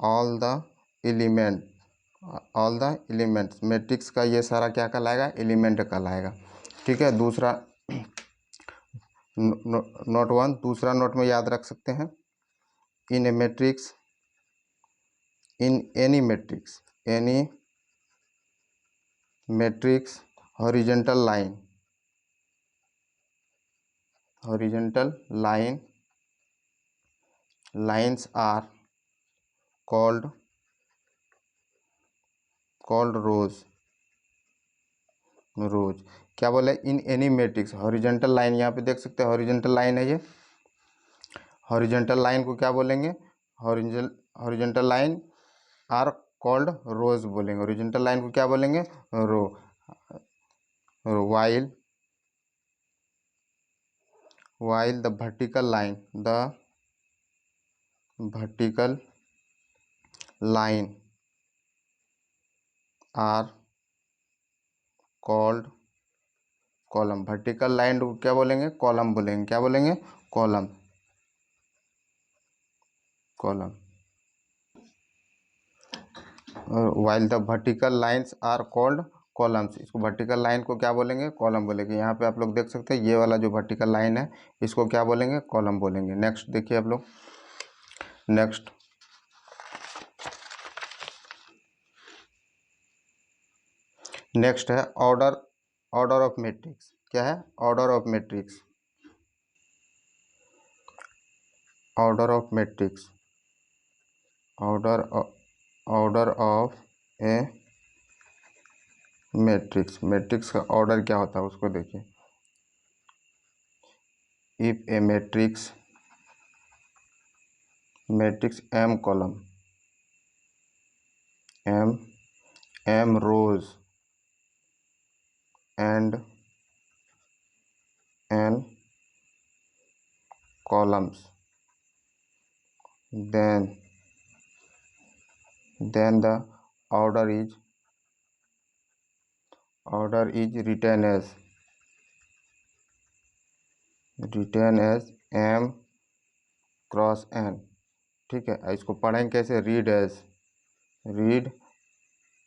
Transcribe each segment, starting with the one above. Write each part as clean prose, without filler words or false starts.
All the element, all the elements, matrix का ये सारा क्या कहलाएगा, एलिमेंट कहलाएगा। ठीक है। दूसरा नोट वन, दूसरा नोट में याद रख सकते हैं, in a matrix, in any matrix, any matrix horizontal line, horizontal line, lines are called rows, rows. क्या बोले, in any matrix, horizontal line, यहाँ पे देख सकते हैं हॉरिजॉन्टल लाइन है ये, हॉरिजॉन्टल लाइन को क्या बोलेंगे, horizontal line are called rows बोलेंगे, हॉरिजॉन्टल लाइन को क्या बोलेंगे, row, while the vertical line, the vertical line are called column, vertical line को क्या बोलेंगे, कॉलम बोलेंगे, क्या बोलेंगे, column, column. While the vertical lines are called columns, इसको वर्टिकल लाइन को क्या बोलेंगे, कॉलम बोलेंगे। यहाँ पे आप लोग देख सकते हैं ये वाला जो वर्टिकल लाइन है इसको क्या बोलेंगे, कॉलम बोलेंगे। नेक्स्ट देखिए आप लोग, नेक्स्ट नेक्स्ट है ऑर्डर, ऑर्डर ऑफ मैट्रिक्स। क्या है, order of matrix, order of matrix, order of a matrix, matrix का ऑर्डर क्या होता है उसको देखिए। If a matrix, matrix m column, m rows and n columns, then the order is written as m cross n। ठीक है, इसको पढ़ेंगे कैसे, रीड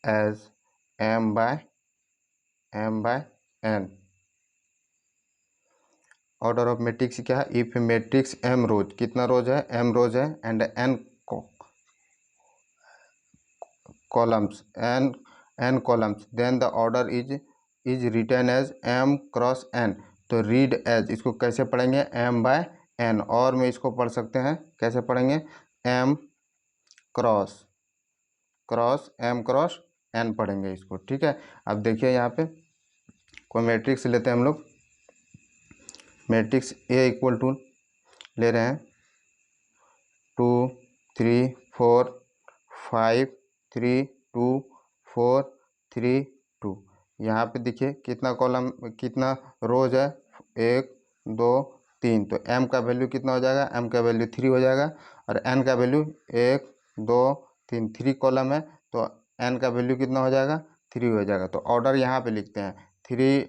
एज m बाय n। ऑर्डर ऑफ मैट्रिक्स क्या है, इफ मैट्रिक्स m रोज, कितना रोज है, m रोज है, and n columns, n columns, then the order is written as m cross n। तो रीड एज इसको कैसे पढ़ेंगे, m बाय n, और में इसको पढ़ सकते हैं कैसे पढ़ेंगे, m m क्रॉस n पढ़ेंगे इसको। ठीक है। अब देखिए यहाँ पे कोई मैट्रिक्स लेते हैं हम लोग, मैट्रिक्स A इक्वल टू ले रहे हैं 2 3 4 5 3 2 4 3 2। यहाँ पे देखिए कितना कॉलम, कितना रोज है, 1 2 3, तो m का वैल्यू कितना हो जाएगा, m का वैल्यू 3 हो जाएगा, और n का वैल्यू 1 2 3, 3 कॉलम है तो n का वैल्यू कितना हो जाएगा, 3 हो जाएगा। तो ऑर्डर यहाँ पे लिखते हैं 3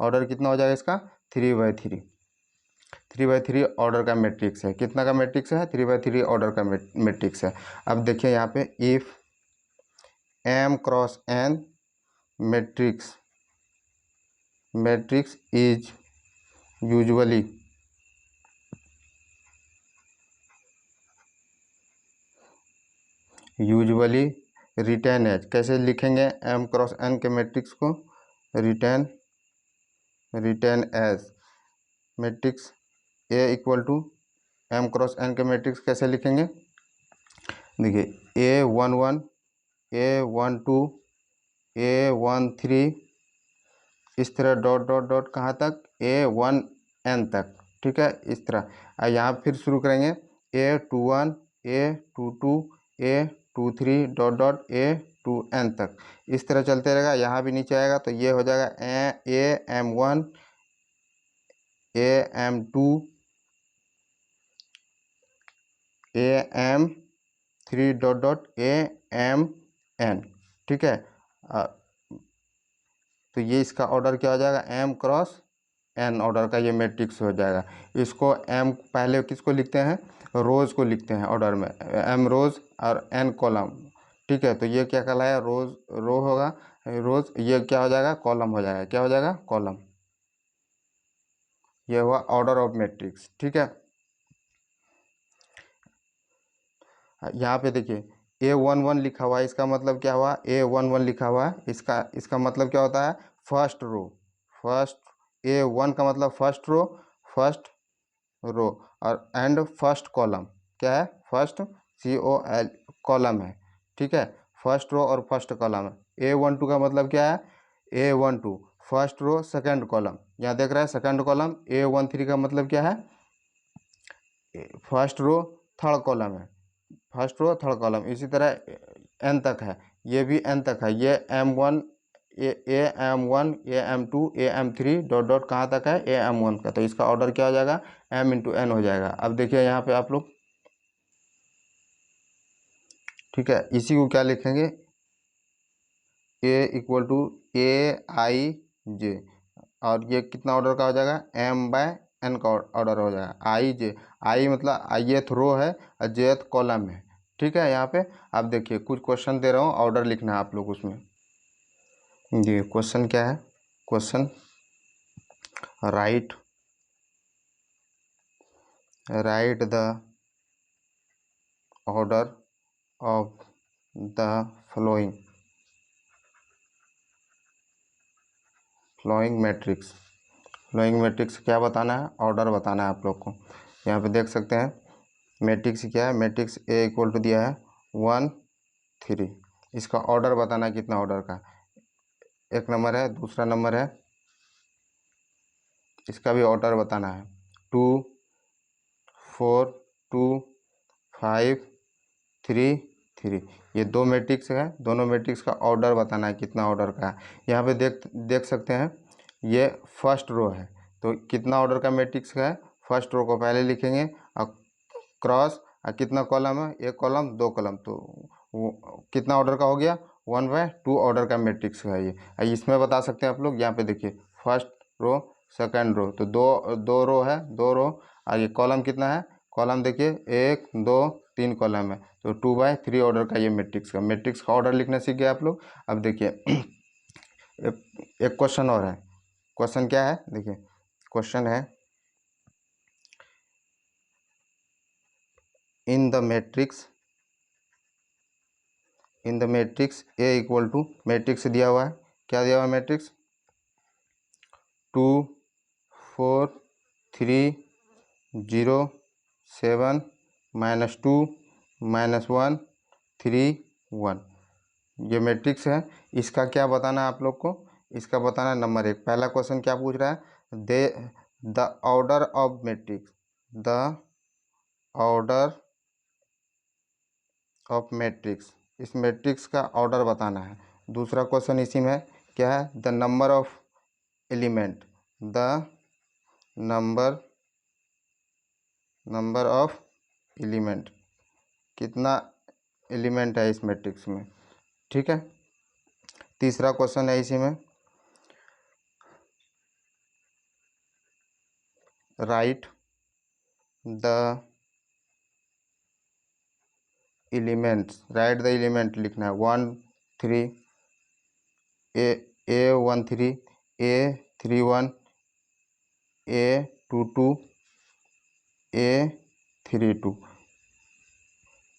ऑर्डर कितना हो जाएगा इसका, 3/3, 3/3 ऑर्डर का मैट्रिक्स है। कितना का मैट्रिक्स है, 3/3 ऑर्डर का मैट्रिक्स है। अब देखिए यहाँ पे if m cross n matrix is usually written as, कैसे लिखेंगे m क्रॉस n के मैट्रिक्स को, written as matrix A equal to m cross n के मैट्रिक्स कैसे लिखेंगे, देखिए A11 A12 A13, इस तरह डॉट डॉट डॉट कहाँ तक, A1n तक। ठीक है, इस तरह यहाँ फिर शुरू करेंगे A21 A22 A23 dot dot A2n तक, इस तरह चलते रहेगा। यहाँ भी नीचे आएगा तो ये हो जाएगा AM1 AM2 AM3 dot dot AMN। ठीक है, तो ये इसका ऑर्डर क्या हो जाएगा, m क्रॉस n ऑर्डर का ये मैट्रिक्स हो जाएगा। इसको m पहले किसको लिखते हैं, रोज़ को लिखते हैं ऑर्डर में, m रोज़ और n कॉलम। ठीक है, तो ये क्या कहलाया, रोज़ रो होगा, रोज़, ये क्या हो जाएगा, कॉलम हो जाएगा, क्या हो जाएगा, कॉलम। ये हुआ ऑर्डर ऑफ मैट्रिक्स। ठीक है, यहाँ पे देखिए A11 लिखा हुआ है, इसका मतलब क्या हुआ, A11 लिखा हुआ है, इसका मतलब क्या होता है, फर्स्ट रो। फर्स्ट A1 का मतलब फर्स्ट रो, फर्स्ट रो, और एंड फर्स्ट कॉलम, क्या है, फर्स्ट COL कॉलम है। ठीक है, फर्स्ट रो और फर्स्ट कॉलम है। A12 का मतलब क्या है, A12 first row second column, यहाँ देख रहा है सेकंड कॉलम। A13 का मतलब क्या है, फर्स्ट रो थर्ड कॉलम है, फर्स्ट रो थर्ड कॉलम। इसी तरह एन तक है, ये भी एन तक है, ये M1 AM1 AM2 AM3 dot dot कहाँ तक है, AM1 का। तो इसका ऑर्डर क्या हो जाएगा, M×N हो जाएगा। अब देखिए यहाँ पे आप लोग, ठीक है, इसी को क्या लिखेंगे, A=AIJ, और ये कितना ऑर्डर का हो जाएगा, M/N का ऑर्डर हो जाएगा। IJ, आई मतलब ith रो है और jth कॉलम है। ठीक है, यहाँ पे आप देखिए कुछ क्वेश्चन दे रहा हूँ, ऑर्डर लिखना है आप लोग उसमें। जी, क्वेश्चन क्या है, question write the order of the following matrix. Following matrix क्या बताना है, ऑर्डर बताना है आप लोग को। यहाँ पे देख सकते हैं मैट्रिक्स क्या है, मैट्रिक्स A दिया है 1 3। इसका ऑर्डर बताना है, कितना ऑर्डर का, एक नंबर है, दूसरा नंबर है, इसका भी ऑर्डर बताना है, 2 4 2 5 3 3। ये दो मैट्रिक्स है, दोनों मैट्रिक्स का ऑर्डर बताना है, कितना ऑर्डर का है। यहाँ पे देख सकते हैं ये फर्स्ट रो है, तो कितना ऑर्डर का मैट्रिक्स है, फर्स्ट रो को पहले लिखेंगे और क्रॉस, और कितना कॉलम है, एक कॉलम दो कॉलम, तो वो कितना ऑर्डर का हो गया, 1/2 ऑर्डर का मैट्रिक्स है ये। इसमें बता सकते हैं आप लोग, यहाँ पे देखिए फर्स्ट रो सेकंड रो, तो दो दो रो है, दो रो, और ये कॉलम कितना है, कॉलम देखिए 1 2 3 कॉलम है, तो 2/3 ऑर्डर का ये मैट्रिक्स का ऑर्डर लिखना सीख गए आप लोग। अब देखिए एक क्वेश्चन और है, क्वेश्चन क्या है, देखिए क्वेश्चन है, in the matrix A=, matrix दिया हुआ है, क्या दिया हुआ है, मैट्रिक्स 2 4 3 0 7 -2 -1 3 1। ये मैट्रिक्स है, इसका क्या बताना है आप लोग को, इसका बताना है नंबर 1। पहला क्वेश्चन क्या पूछ रहा है, the order of matrix, the order of matrix, इस मैट्रिक्स का ऑर्डर बताना है। दूसरा क्वेश्चन इसी में क्या है, the number of element, the number of element, कितना एलिमेंट है इस मैट्रिक्स में। ठीक है, तीसरा क्वेश्चन है इसी में, राइट द एलिमेंट लिखना है, 1 3 A13 A31 A22 A32,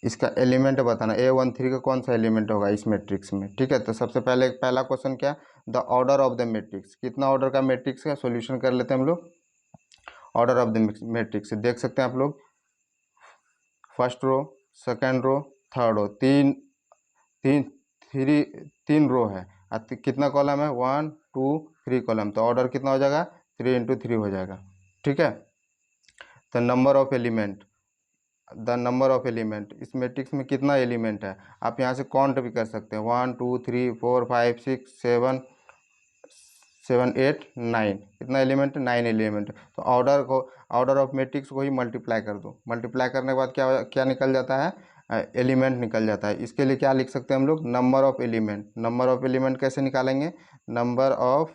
इसका एलिमेंट बताना, A13 का कौन सा एलिमेंट होगा इस मैट्रिक्स में। ठीक है, तो सबसे पहले पहला क्वेश्चन क्या, the order of the matrix, कितना ऑर्डर का मैट्रिक्स है, सॉल्यूशन कर लेते हैं हम लोग। ऑर्डर ऑफ द मैट्रिक्स देख सकते हैं आप लोग, first row second row third row, तीन तीन थ्री तीन रो है, और कितना कॉलम है, 1 2 3 कॉलम, तो ऑर्डर कितना हो जाएगा, 3 × 3 हो जाएगा। ठीक है, तो number of element, the number of element, इस मैट्रिक्स में कितना एलिमेंट है, आप यहाँ से काउंट भी कर सकते हैं, 1 2 3 4 5 6 7 7 8 9, कितना एलिमेंट, 9 एलिमेंट। तो ऑर्डर ऑफ मैट्रिक्स को ही मल्टीप्लाई कर दो, मल्टीप्लाई करने के बाद क्या निकल जाता है, एलिमेंट निकल जाता है। इसके लिए क्या लिख सकते हैं हम लोग, number of element. Number of element कैसे निकालेंगे, नंबर ऑफ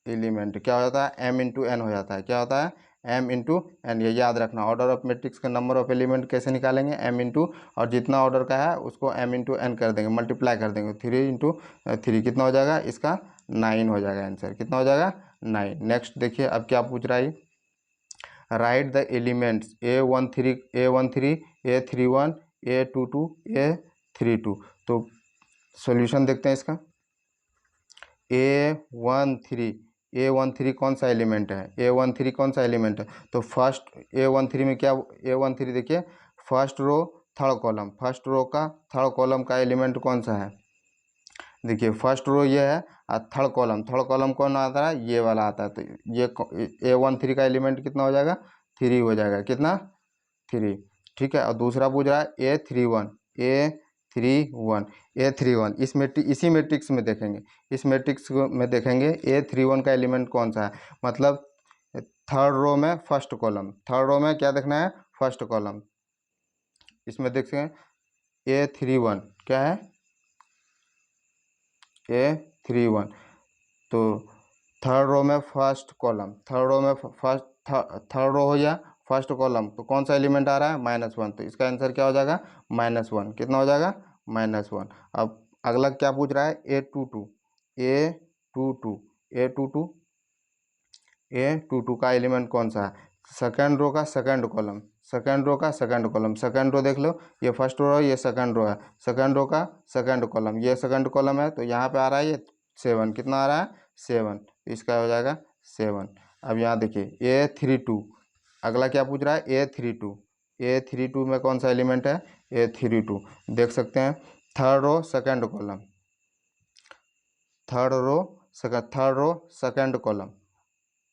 एलिमेंट क्या हो जाता है, m इंटू एन हो जाता है। क्या होता है, m इंटू एन। ये याद रखना। ऑर्डर ऑफ मैट्रिक्स का नंबर ऑफ एलिमेंट कैसे निकालेंगे, m इंटू, और जितना ऑर्डर का है उसको m इंटू एन कर देंगे, मल्टीप्लाई कर देंगे। 3 इंटू 3 कितना हो जाएगा, इसका 9 हो जाएगा आंसर। कितना हो जाएगा, 9। नेक्स्ट देखिए अब क्या पूछ रहा है, right the elements A13 A31 A22 A32। तो सॉल्यूशन देखते हैं इसका। A13 कौन सा एलिमेंट है, A13 कौन सा एलिमेंट है, तो फर्स्ट A13 में क्या, A13 देखिए first row third column, first row का थर्ड कॉलम का एलिमेंट कौन सा है, देखिए फर्स्ट रो ये है और थर्ड कॉलम कौन आता है, ये वाला आता है। तो ये A13 का एलिमेंट कितना हो जाएगा, 3 हो जाएगा। कितना, 3। ठीक है। और दूसरा पूछ रहा है A31 इसी मैट्रिक्स में देखेंगे, इस मैट्रिक्स में देखेंगे A31 का एलिमेंट कौन सा है, मतलब थर्ड रो में फर्स्ट कॉलम, थर्ड रो में क्या देखना है, फर्स्ट कॉलम। इसमें देख सकते हैं A31 क्या है, A31। तो थर्ड रो में फर्स्ट कॉलम, थर्ड रो में फर्स्ट, थर्ड रो हो गया फर्स्ट कॉलम, तो कौन सा एलिमेंट आ रहा है, -1। तो इसका आंसर क्या हो जाएगा, -1। कितना हो जाएगा, -1। अब अगला क्या पूछ रहा है, A22 का एलिमेंट कौन सा है, सेकेंड रो का सेकेंड कॉलम, सेकेंड रो का सेकेंड कॉलम। सेकेंड रो देख लो, ये फर्स्ट रो है, ये सेकेंड रो है, सेकेंड रो का सेकेंड कॉलम, ये सेकेंड कॉलम है, तो यहाँ पे आ रहा है ये 7। कितना आ रहा है, 7। तो इसका हो जाएगा 7। अब यहाँ देखिए A32, अगला क्या पूछ रहा है, A32 में कौन सा एलिमेंट है, A32 देख सकते हैं, third row second column, third row second column,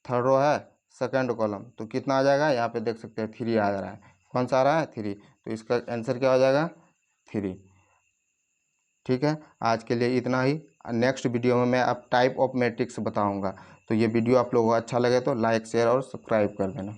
third row है सेकेंड कॉलम, तो कितना आ जाएगा, यहाँ पे देख सकते हैं 3 आ रहा है। कौन सा आ रहा है, 3। तो इसका आंसर क्या हो जाएगा, 3। ठीक है, आज के लिए इतना ही। नेक्स्ट वीडियो में मैं अब टाइप ऑफ मैट्रिक्स बताऊंगा। तो ये वीडियो आप लोगों को अच्छा लगे तो लाइक शेयर और सब्सक्राइब कर देना।